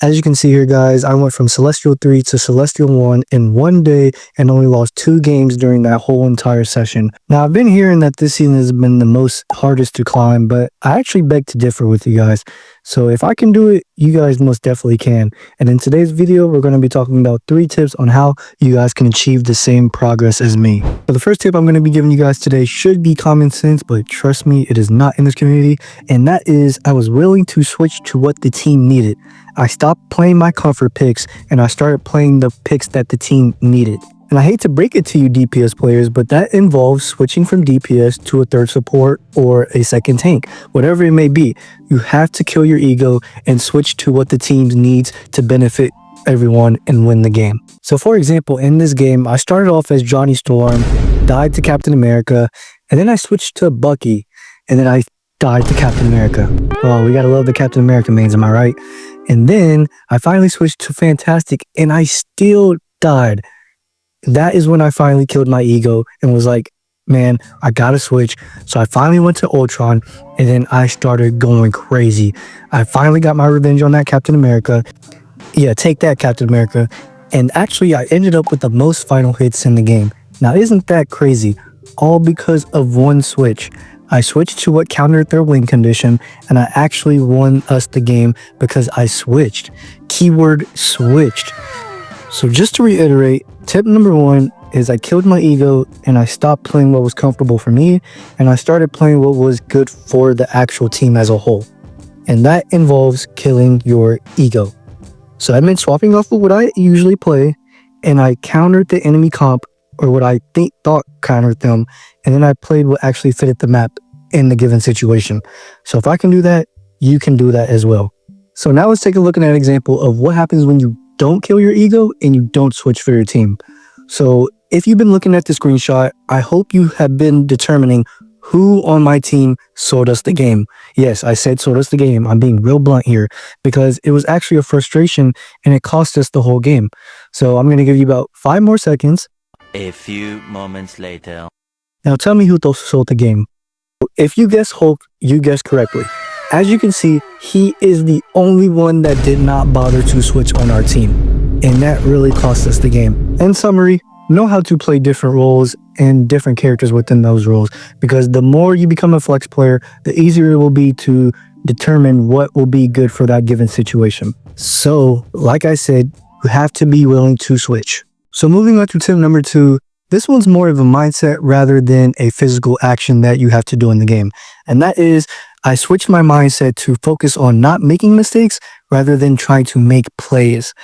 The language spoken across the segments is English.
As you can see here, guys, I went from Celestial 3 to Celestial 1 in one day and only lost 2 games during that whole entire session. Now, I've been hearing that this season has been the most hardest to climb, but I actually beg to differ with you guys. So if I can do it, you guys most definitely can. And in today's video, we're going to be talking about 3 tips on how you guys can achieve the same progress as me. So the first tip I'm going to be giving you guys today should be common sense, but trust me, it is not in this community. And that is, I was willing to switch to what the team needed. I stopped playing my comfort picks and I started playing the picks that the team needed. And I hate to break it to you DPS players, but that involves switching from DPS to a third support or a second tank, whatever it may be. You have to kill your ego and switch to what the team needs to benefit everyone and win the game. So for example, in this game, I started off as Johnny Storm, died to Captain America, and then I switched to Bucky, and then I died to Captain America. Well, we gotta love the Captain America mains, am I right? And then I finally switched to Fantastic and I still died. That is when I finally killed my ego and was like, man, I gotta switch. So I finally went to Ultron and then I started going crazy. I finally got my revenge on that Captain America. Yeah, take that, Captain America. And actually, I ended up with the most final hits in the game. Now, isn't that crazy? All because of one switch. I switched to what countered their win condition, and I actually won us the game because I switched. Keyword switched. So just to reiterate, tip number 1 is I killed my ego and I stopped playing what was comfortable for me, and I started playing what was good for the actual team as a whole. And that involves killing your ego. So I meant swapping off of what I usually play, and I countered the enemy comp, or what I thought countered them, and then I played what actually fitted the map in the given situation. So if I can do that, you can do that as well. So now let's take a look at an example of what happens when you don't kill your ego and you don't switch for your team. So if you've been looking at the screenshot, I hope you have been determining who on my team sold us the game. Yes, I said sold us the game. I'm being real blunt here because it was actually a frustration and it cost us the whole game. So I'm going to give you about 5 more seconds. A few moments later. Now tell me who sold the game. If you guess Hulk, you guessed correctly. As you can see, he is the only one that did not bother to switch on our team. And that really cost us the game. In summary, know how to play different roles and different characters within those roles. Because the more you become a flex player, the easier it will be to determine what will be good for that given situation. So, like I said, you have to be willing to switch. So moving on to tip number 2, this one's more of a mindset rather than a physical action that you have to do in the game. And that is, I switched my mindset to focus on not making mistakes rather than trying to make plays.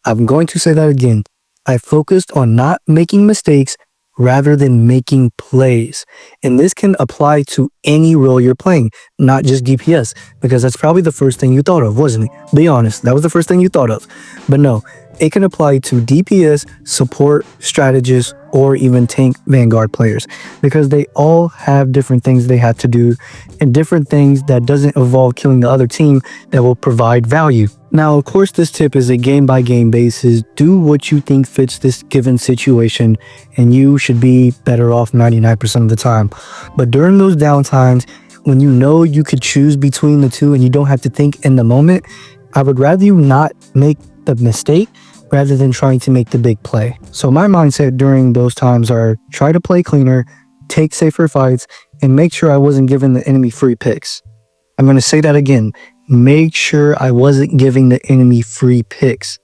I'm going to say that again. I focused on not making mistakes rather than making plays. And this can apply to any role you're playing, not just DPS, because that's probably the first thing you thought of, wasn't it? Be honest, that was the first thing you thought of. But no, it can apply to DPS, support, strategists, or even tank Vanguard players, because they all have different things they have to do and different things that doesn't involve killing the other team that will provide value. Now, of course, this tip is a game-by-game basis. Do what you think fits this given situation, and you should be better off 99% of the time. But during those downtimes, when you know you could choose between the two and you don't have to think in the moment, I would rather you not make the mistake rather than trying to make the big play. So my mindset during those times are try to play cleaner, take safer fights, and make sure I wasn't giving the enemy free picks. I'm going to say that again. Make sure I wasn't giving the enemy free picks.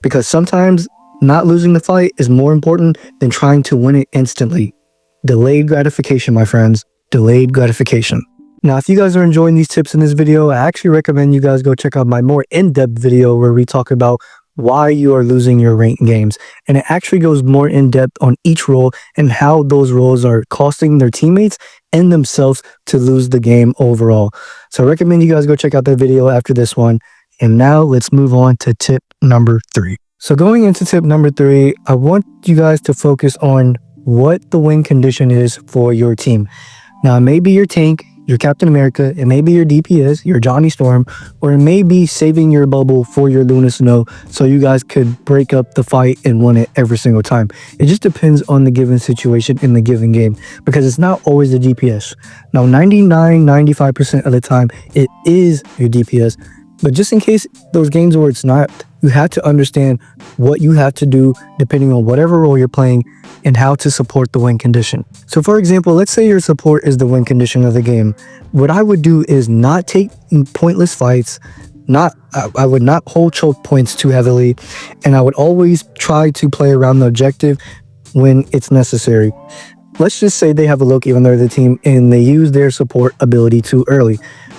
Because sometimes not losing the fight is more important than trying to win it instantly. Delayed gratification, my friends. Delayed gratification. Now, if you guys are enjoying these tips in this video, I actually recommend you guys go check out my more in-depth video where we talk about why you are losing your ranked games. And it actually goes more in depth on each role and how those roles are costing their teammates and themselves to lose the game overall. So I recommend you guys go check out that video after this one. And now let's move on to tip number 3. So going into tip number 3, I want you guys to focus on what the win condition is for your team. Now, it may be your tank, your Captain America, it may be your DPS, your Johnny Storm, or it may be saving your bubble for your Luna Snow so you guys could break up the fight and win it every single time. It just depends on the given situation in the given game because it's not always the DPS. Now, 95% of the time, it is your DPS, But just in case those games where it's not, you have to understand what you have to do depending on whatever role you're playing and how to support the win condition. So for example, let's say your support is the win condition of the game. What I would do is not take pointless fights, I would not hold choke points too heavily, and I would always try to play around the objective when it's necessary. Let's just say they have a Loki on their other team and they use their support ability too early.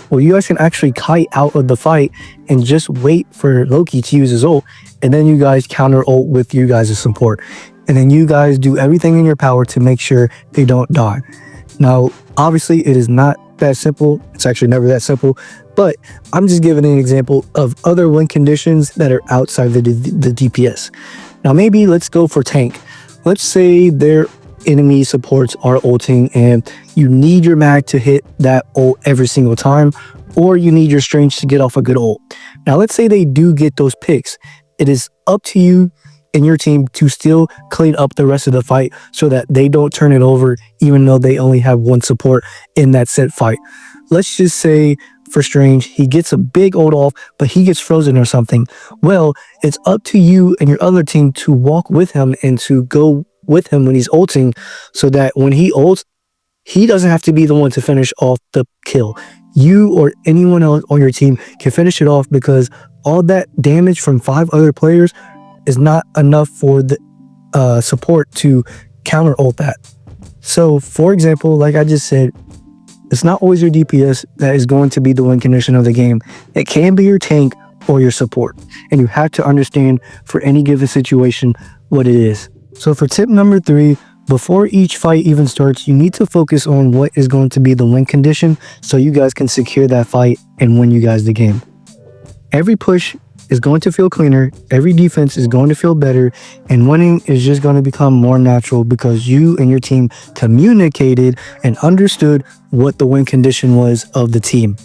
Well, you guys can actually kite out of the fight and just wait for Loki to use his ult, and then you guys counter ult with you guys' support. And then you guys do everything in your power to make sure they don't die. Now, obviously, it is not that simple. It's actually never that simple, but I'm just giving an example of other win conditions that are outside the DPS. Now, maybe let's go for tank. Let's say their enemy supports are ulting and you need your mag to hit that ult every single time, or you need your strange to get off a good ult. Now, let's say they do get those picks. It is up to you and your team to still clean up the rest of the fight so that they don't turn it over even though they only have one support in that set fight. Let's just say for Strange, he gets a big ult off, but he gets frozen or something. Well, it's up to you and your other team to walk with him and to go with him when he's ulting so that when he ults, he doesn't have to be the one to finish off the kill. You or anyone else on your team can finish it off because all that damage from 5 other players is not enough for the support to counter ult that. So for example, like I just said, it's not always your DPS that is going to be the win condition of the game. It can be your tank or your support, and you have to understand for any given situation what it is. So for tip number 3, before each fight even starts, you need to focus on what is going to be the win condition so you guys can secure that fight and win you guys the game. Every push is going to feel cleaner, every defense is going to feel better, and winning is just going to become more natural because you and your team communicated and understood what the win condition was of the team.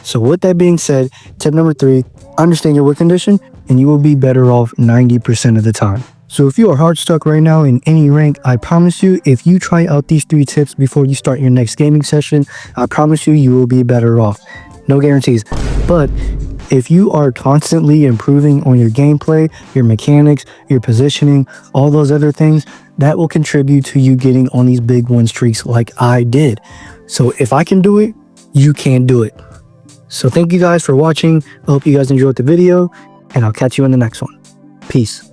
So with that being said, tip number 3, understand your win condition and you will be better off 90% of the time. So if you are hard stuck right now in any rank, I promise you, if you try out these 3 tips before you start your next gaming session, I promise you, you will be better off. No guarantees, but if you are constantly improving on your gameplay, your mechanics, your positioning, all those other things, that will contribute to you getting on these big win streaks like I did. So if I can do it, you can do it. So thank you guys for watching. I hope you guys enjoyed the video, and I'll catch you in the next one. Peace.